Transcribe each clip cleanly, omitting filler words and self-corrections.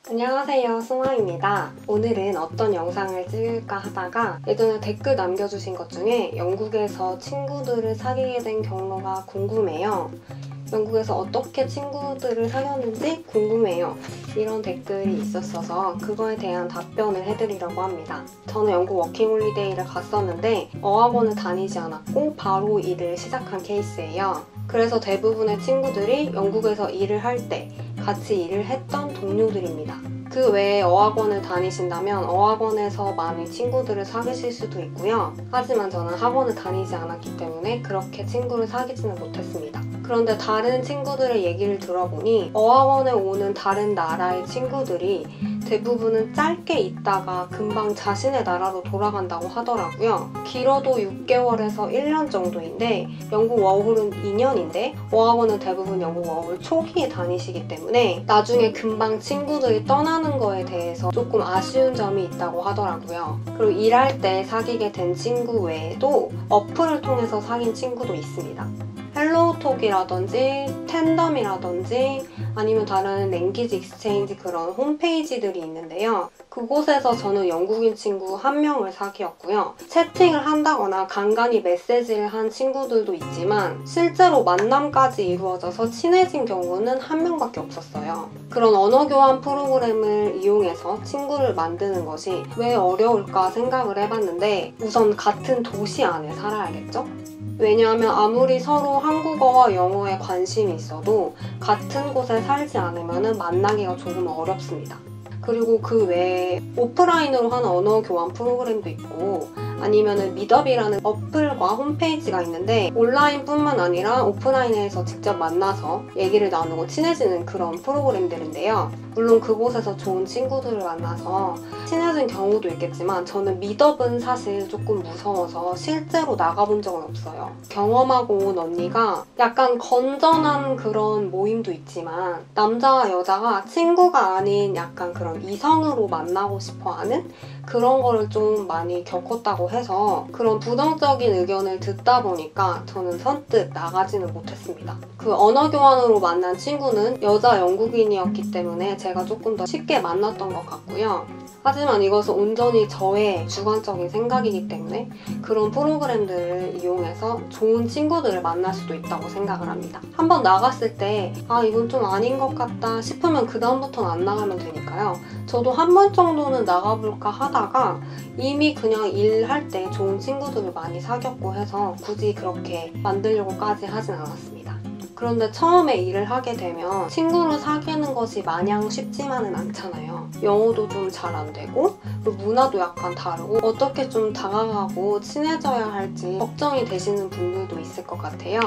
안녕하세요, 승화입니다. 오늘은 어떤 영상을 찍을까 하다가 예전에 댓글 남겨주신 것 중에 영국에서 친구들을 사귀게 된 경로가 궁금해요. 영국에서 어떻게 친구들을 사귀었는지 궁금해요. 이런 댓글이 있었어서 그거에 대한 답변을 해드리려고 합니다. 저는 영국 워킹홀리데이를 갔었는데 어학원을 다니지 않았고 바로 일을 시작한 케이스예요. 그래서 대부분의 친구들이 영국에서 일을 할 때 같이 일을 했던 동료들입니다. 그 외에 어학원을 다니신다면 어학원에서 많은 친구들을 사귀실 수도 있고요. 하지만 저는 학원을 다니지 않았기 때문에 그렇게 친구를 사귀지는 못했습니다. 그런데 다른 친구들의 얘기를 들어보니 어학원에 오는 다른 나라의 친구들이 대부분은 짧게 있다가 금방 자신의 나라로 돌아간다고 하더라고요. 길어도 6개월에서 1년 정도인데 영국 워홀은 2년인데 어학원은 대부분 영국 워홀 초기에 다니시기 때문에 나중에 금방 친구들이 떠나는 거에 대해서 조금 아쉬운 점이 있다고 하더라고요. 그리고 일할 때 사귀게 된 친구 외에도 어플을 통해서 사귄 친구도 있습니다. 헬로우톡이라든지 텐덤이라든지 아니면 다른 랭귀지 익스체인지 그런 홈페이지들이 있는데요. 그곳에서 저는 영국인 친구 한 명을 사귀었고요. 채팅을 한다거나 간간히 메시지를 한 친구들도 있지만 실제로 만남까지 이루어져서 친해진 경우는 한 명밖에 없었어요. 그런 언어 교환 프로그램을 이용해서 친구를 만드는 것이 왜 어려울까 생각을 해봤는데 우선 같은 도시 안에 살아야겠죠? 왜냐하면 아무리 서로 한국어와 영어에 관심이 있어도 같은 곳에 살지 않으면 만나기가 조금 어렵습니다. 그리고 그 외에 오프라인으로 하는 언어 교환 프로그램도 있고 아니면 미더비라는 어플과 홈페이지가 있는데 온라인뿐만 아니라 오프라인에서 직접 만나서 얘기를 나누고 친해지는 그런 프로그램들인데요. 물론 그곳에서 좋은 친구들을 만나서 친해진 경우도 있겠지만 저는 미더는 사실 조금 무서워서 실제로 나가본 적은 없어요. 경험하고 온 언니가 약간 건전한 그런 모임도 있지만 남자와 여자가 친구가 아닌 약간 그런 이성으로 만나고 싶어하는 그런 거를 좀 많이 겪었다고 해서 그런 부정적인 의견을 듣다 보니까 저는 선뜻 나가지는 못했습니다. 그 언어 교환으로 만난 친구는 여자 영국인이었기 때문에 제가 조금 더 쉽게 만났던 것 같고요. 하지만 이것은 온전히 저의 주관적인 생각이기 때문에 그런 프로그램들을 이용해서 좋은 친구들을 만날 수도 있다고 생각을 합니다. 한번 나갔을 때 이건 좀 아닌 것 같다 싶으면 그 다음부터는 안 나가면 되니까요. 저도 한 번 정도는 나가볼까 하다가 이미 그냥 일할 때 좋은 친구들을 많이 사귀었고 해서 굳이 그렇게 만들려고까지 하진 않았습니다. 그런데 처음에 일을 하게 되면 친구를 사귀는 것이 마냥 쉽지만은 않잖아요. 영어도 좀 잘 안 되고 문화도 약간 다르고 어떻게 좀 다가가고 친해져야 할지 걱정이 되시는 분들도 있을 것 같아요.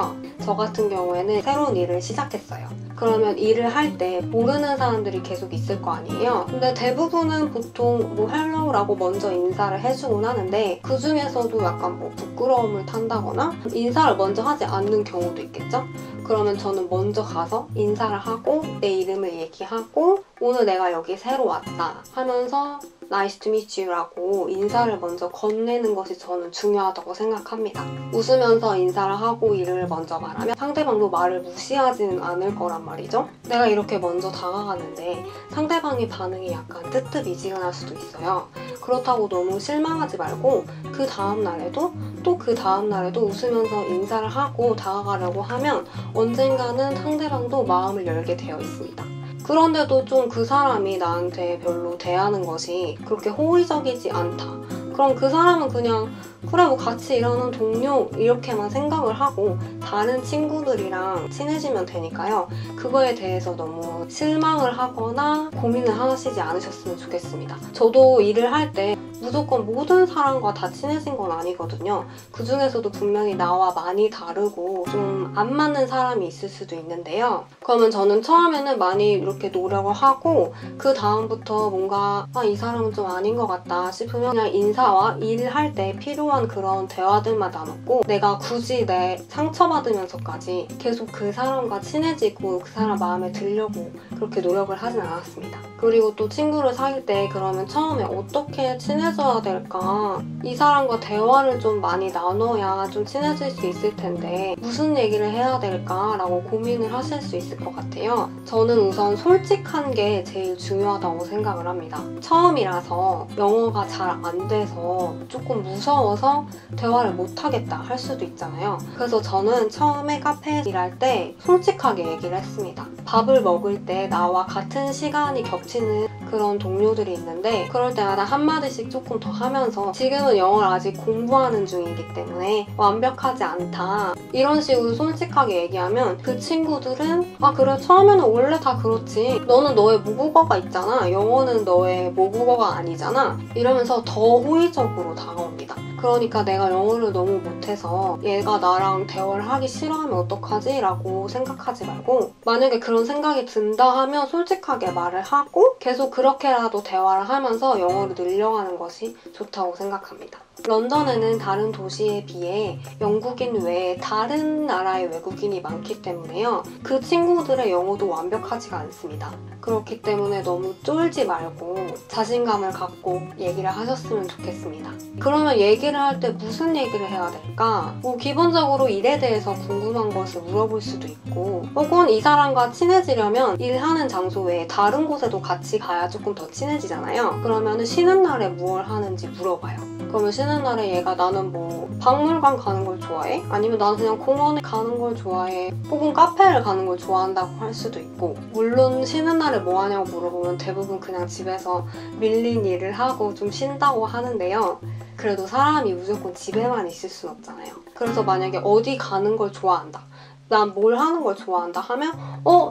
저 같은 경우에는 새로운 일을 시작했어요. 그러면 일을 할 때 모르는 사람들이 계속 있을 거 아니에요. 근데 대부분은 보통 헬로우라고 먼저 인사를 해주곤 하는데 그 중에서도 약간 부끄러움을 탄다거나 인사를 먼저 하지 않는 경우도 있겠죠? 그러면 저는 먼저 가서 인사를 하고 내 이름을 얘기하고 오늘 내가 여기 새로 왔다 하면서 Nice to meet you 라고 인사를 먼저 건네는 것이 저는 중요하다고 생각합니다. 웃으면서 인사를 하고 일을 먼저 말하면 상대방도 말을 무시하지는 않을 거란 말이죠. 내가 이렇게 먼저 다가갔는데 상대방의 반응이 약간 뜨뜻미지근할 수도 있어요. 그렇다고 너무 실망하지 말고 그 다음 날에도 또 그 다음 날에도 웃으면서 인사를 하고 다가가려고 하면 언젠가는 상대방도 마음을 열게 되어 있습니다. 그런데도 좀 그 사람이 나한테 별로 대하는 것이 그렇게 호의적이지 않다. 그럼 그 사람은 그냥 그래 같이 일하는 동료 이렇게만 생각을 하고 다른 친구들이랑 친해지면 되니까요. 그거에 대해서 너무 실망을 하거나 고민을 하시지 않으셨으면 좋겠습니다. 저도 일을 할 때 무조건 모든 사람과 다 친해진 건 아니거든요. 그 중에서도 분명히 나와 많이 다르고 좀 안 맞는 사람이 있을 수도 있는데요. 그러면 저는 처음에는 많이 이렇게 노력을 하고 그 다음부터 뭔가 이 사람은 좀 아닌 것 같다 싶으면 그냥 인사와 일할 때 필요한 그런 대화들만 나눴고 내가 굳이 내 상처받으면서까지 계속 그 사람과 친해지고 그 사람 마음에 들려고 그렇게 노력을 하진 않았습니다. 그리고 또 친구를 사귈 때 그러면 처음에 어떻게 친해지면 친해져야 될까? 이 사람과 대화를 좀 많이 나눠야 좀 친해질 수 있을 텐데 무슨 얘기를 해야 될까? 라고 고민을 하실 수 있을 것 같아요. 저는 우선 솔직한 게 제일 중요하다고 생각을 합니다. 처음이라서 영어가 잘 안 돼서 조금 무서워서 대화를 못하겠다 할 수도 있잖아요. 그래서 저는 처음에 카페에 일할 때 솔직하게 얘기를 했습니다. 밥을 먹을 때 나와 같은 시간이 겹치는 그런 동료들이 있는데 그럴 때마다 한마디씩 조금 더 하면서 지금은 영어를 아직 공부하는 중이기 때문에 완벽하지 않다 이런 식으로 솔직하게 얘기하면 그 친구들은 아 그래 처음에는 원래 다 그렇지 너는 너의 모국어가 있잖아 영어는 너의 모국어가 아니잖아 이러면서 더 호의적으로 다가옵니다. 그러니까 내가 영어를 너무 못해서 얘가 나랑 대화를 하기 싫어하면 어떡하지? 라고 생각하지 말고 만약에 그런 생각이 든다 하면 솔직하게 말을 하고 계속 그렇게라도 대화를 하면서 영어를 늘려가는 것이 좋다고 생각합니다. 런던에는 다른 도시에 비해 영국인 외에 다른 나라의 외국인이 많기 때문에요. 그 친구들의 영어도 완벽하지가 않습니다. 그렇기 때문에 너무 쫄지 말고 자신감을 갖고 얘기를 하셨으면 좋겠습니다. 그러면 얘기를 할 때 무슨 얘기를 해야 될까? 기본적으로 일에 대해서 궁금한 것을 물어볼 수도 있고 혹은 이 사람과 친해지려면 일하는 장소 외에 다른 곳에도 같이 가야 조금 더 친해지잖아요. 그러면 쉬는 날에 무얼 하는지 물어봐요. 그러면 쉬는 날에 얘가 나는 뭐 박물관 가는 걸 좋아해? 아니면 나는 그냥 공원에 가는 걸 좋아해? 혹은 카페를 가는 걸 좋아한다고 할 수도 있고 물론 쉬는 날에 뭐 하냐고 물어보면 대부분 그냥 집에서 밀린 일을 하고 좀 쉰다고 하는데요. 그래도 사람이 무조건 집에만 있을 순 없잖아요. 그래서 만약에 어디 가는 걸 좋아한다. 난 뭘 하는 걸 좋아한다 하면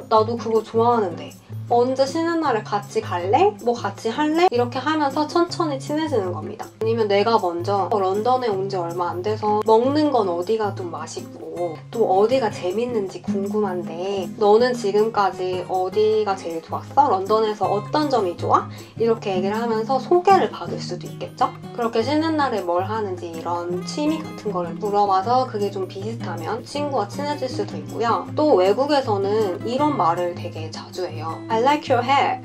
나도 그거 좋아하는데 언제 쉬는 날에 같이 갈래? 뭐 같이 할래? 이렇게 하면서 천천히 친해지는 겁니다. 아니면 내가 먼저 런던에 온 지 얼마 안 돼서 먹는 건 어디가 좀 맛있고 또 어디가 재밌는지 궁금한데 너는 지금까지 어디가 제일 좋았어? 런던에서 어떤 점이 좋아? 이렇게 얘기를 하면서 소개를 받을 수도 있겠죠? 그렇게 쉬는 날에 뭘 하는지 이런 취미 같은 거를 물어봐서 그게 좀 비슷하면 친구와 친해질 수도 있고요. 또 외국에서는 이런 말을 되게 자주 해요. I like your hair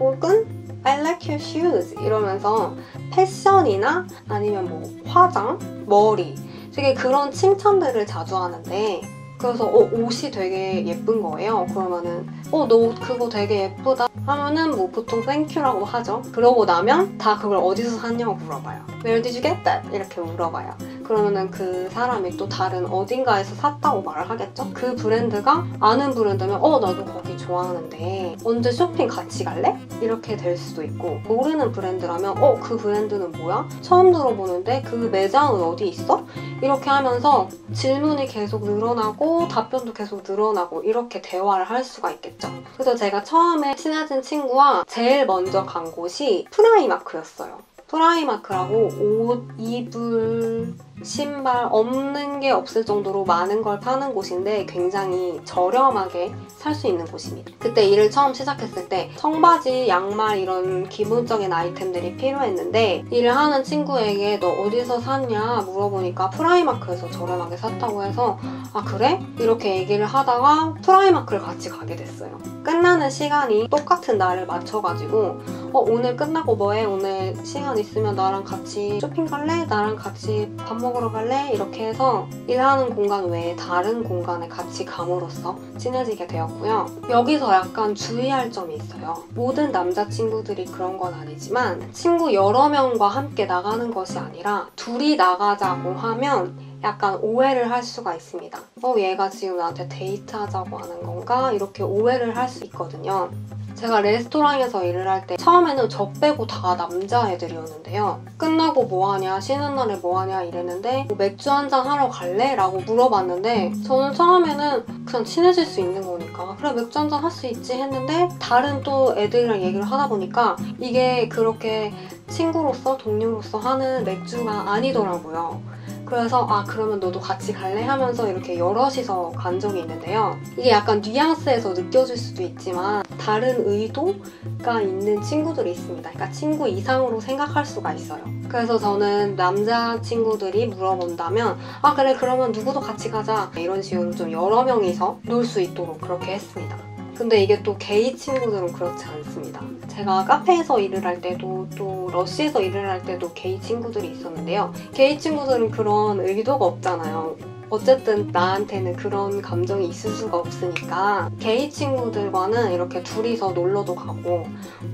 혹은 I like your shoes 이러면서 패션이나 아니면 뭐 화장, 머리 되게 그런 칭찬들을 자주 하는데 그래서 옷이 되게 예쁜 거예요. 그러면은 너 그거 되게 예쁘다 하면은 뭐 보통 땡큐라고 하죠. 그러고 나면 다 그걸 어디서 샀냐고 물어봐요. Where did you get that? 이렇게 물어봐요. 그러면은 그 사람이 또 다른 어딘가에서 샀다고 말을 하겠죠? 그 브랜드가 아는 브랜드면 나도 거기 좋아하는데 언제 쇼핑 같이 갈래? 이렇게 될 수도 있고 모르는 브랜드라면 그 브랜드는 뭐야? 처음 들어보는데 그 매장은 어디 있어? 이렇게 하면서 질문이 계속 늘어나고 답변도 계속 늘어나고 이렇게 대화를 할 수가 있겠죠. 그래서 제가 처음에 친해진 친구와 제일 먼저 간 곳이 프라이마크였어요. 프라이마크라고 옷, 이불, 신발 없는 게 없을 정도로 많은 걸 파는 곳인데 굉장히 저렴하게 살 수 있는 곳입니다. 그때 일을 처음 시작했을 때 청바지, 양말 이런 기본적인 아이템들이 필요했는데 일을 하는 친구에게 너 어디서 샀냐 물어보니까 프라이마크에서 저렴하게 샀다고 해서 아 그래? 이렇게 얘기를 하다가 프라이마크를 같이 가게 됐어요. 끝나는 시간이 똑같은 날을 맞춰가지고 오늘 끝나고 뭐해? 오늘 시간 있으면 나랑 같이 쇼핑 갈래? 나랑 같이 밥 먹으러 갈래? 이렇게 해서 일하는 공간 외에 다른 공간에 같이 감으로써 친해지게 되었고요. 여기서 약간 주의할 점이 있어요. 모든 남자친구들이 그런 건 아니지만 친구 여러 명과 함께 나가는 것이 아니라 둘이 나가자고 하면 약간 오해를 할 수가 있습니다. 얘가 지금 나한테 데이트하자고 하는 건가? 이렇게 오해를 할 수 있거든요. 제가 레스토랑에서 일을 할 때 처음에는 저 빼고 다 남자애들이었는데요. 끝나고 뭐하냐, 쉬는 날에 뭐하냐 이랬는데 뭐 맥주 한잔 하러 갈래? 라고 물어봤는데 저는 처음에는 그냥 친해질 수 있는 거니까 그래 맥주 한잔 할 수 있지 했는데 다른 또 애들이랑 얘기를 하다 보니까 이게 그렇게 친구로서 동료로서 하는 맥주가 아니더라고요. 그래서 그러면 너도 같이 갈래? 하면서 이렇게 여럿이서 간 적이 있는데요. 이게 약간 뉘앙스에서 느껴질 수도 있지만 다른 의도가 있는 친구들이 있습니다. 그러니까 친구 이상으로 생각할 수가 있어요. 그래서 저는 남자친구들이 물어본다면 그래 그러면 누구도 같이 가자 이런 식으로 좀 여러 명이서 놀 수 있도록 그렇게 했습니다. 근데 이게 또 게이 친구들은 그렇지 않습니다. 제가 카페에서 일을 할 때도 또 러쉬에서 일을 할 때도 게이 친구들이 있었는데요. 게이 친구들은 그런 의도가 없잖아요. 어쨌든 나한테는 그런 감정이 있을 수가 없으니까 게이 친구들과는 이렇게 둘이서 놀러도 가고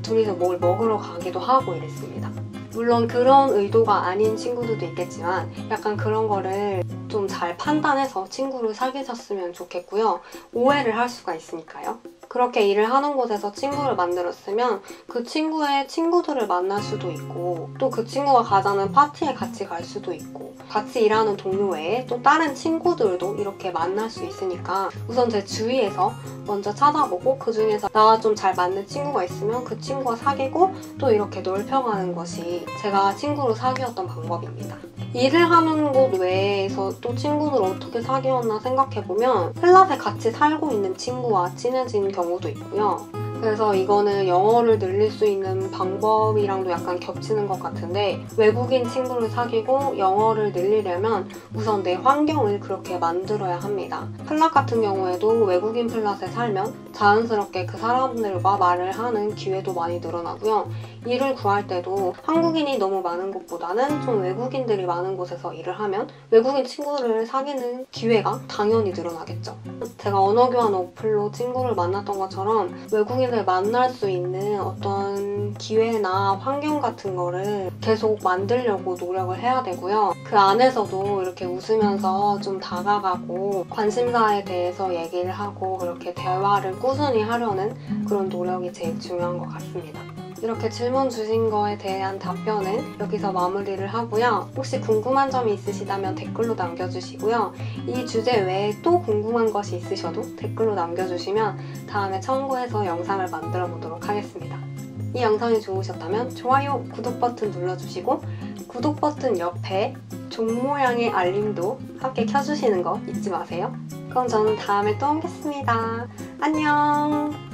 둘이서 뭘 먹으러 가기도 하고 이랬습니다. 물론 그런 의도가 아닌 친구들도 있겠지만 약간 그런 거를 좀 잘 판단해서 친구를 사귀셨으면 좋겠고요. 오해를 할 수가 있으니까요. 그렇게 일을 하는 곳에서 친구를 만들었으면 그 친구의 친구들을 만날 수도 있고 또 그 친구가 가자는 파티에 같이 갈 수도 있고 같이 일하는 동료 외에 또 다른 친구들도 이렇게 만날 수 있으니까 우선 제 주위에서 먼저 찾아보고 그 중에서 나와 좀 잘 맞는 친구가 있으면 그 친구와 사귀고 또 이렇게 넓혀가는 것이 제가 친구를 사귀었던 방법입니다. 일을 하는 곳 외에서 또 친구를 어떻게 사귀었나 생각해보면 플랫에 같이 살고 있는 친구와 친해진 경우도 있고요. 그래서 이거는 영어를 늘릴 수 있는 방법이랑도 약간 겹치는 것 같은데 외국인 친구를 사귀고 영어를 늘리려면 우선 내 환경을 그렇게 만들어야 합니다. 플랫 같은 경우에도 외국인 플랫에 살면 자연스럽게 그 사람들과 말을 하는 기회도 많이 늘어나고요. 일을 구할 때도 한국인이 너무 많은 곳보다는 좀 외국인들이 많은 곳에서 일을 하면 외국인 친구를 사귀는 기회가 당연히 늘어나겠죠. 제가 언어교환 어플로 친구를 만났던 것처럼 외국인을 만날 수 있는 어떤 기회나 환경 같은 거를 계속 만들려고 노력을 해야 되고요. 그 안에서도 이렇게 웃으면서 좀 다가가고 관심사에 대해서 얘기를 하고 그렇게 대화를 꾸준히 하려는 그런 노력이 제일 중요한 것 같습니다. 이렇게 질문 주신 거에 대한 답변은 여기서 마무리를 하고요. 혹시 궁금한 점이 있으시다면 댓글로 남겨주시고요. 이 주제 외에 또 궁금한 것이 있으셔도 댓글로 남겨주시면 다음에 참고해서 영상을 만들어 보도록 하겠습니다. 이 영상이 좋으셨다면 좋아요, 구독 버튼 눌러주시고 구독 버튼 옆에 종 모양의 알림도 함께 켜주시는 거 잊지 마세요. 그럼 저는 다음에 또 오겠습니다. 안녕!